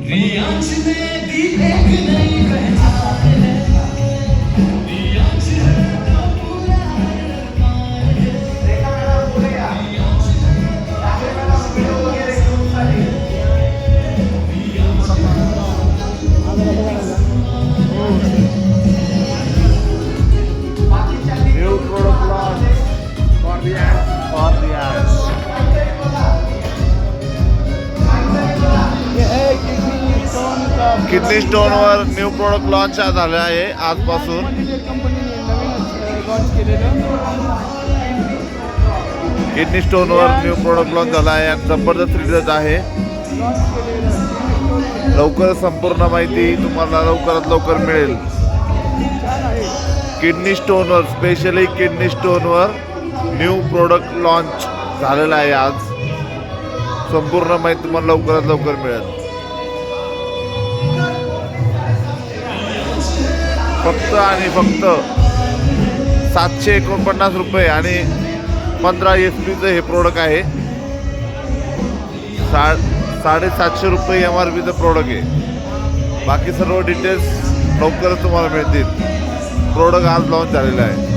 रियांश में भी एक नई पहचान है, रियांश है तो पूरा अरमान है, रियांश है तो पूरा अरमान है। New product launch for the ads. Kidney स्टोनवर न्यू प्रोडक्ट लॉन्च झालं आहे आजपासून. किडनी स्टोनवर न्यू प्रोडक्ट लॉन्च झाला आहे आणि जबरदस्त रिझल्ट आहे. लवकर संपूर्ण माहिती तुम्हाला लवकरात लवकर मिळेल. किडनी स्टोनवर स्पेशली किडनी स्टोनवर न्यू प्रोडक्ट लॉन्च झालेला आहे आज. संपूर्ण माहिती तुम्हाला लवकरात लवकर मिळेल. फक्त आणि फक्त 749 रुपये आणि 15 SP हे प्रोडक्ट आहे. 750 रुपये MRPचं प्रोडक्ट आहे. बाकी सर्व डिटेल्स लवकरच तुम्हाला मिळतील. प्रोडक्ट आज लॉन्च झालेला आहे.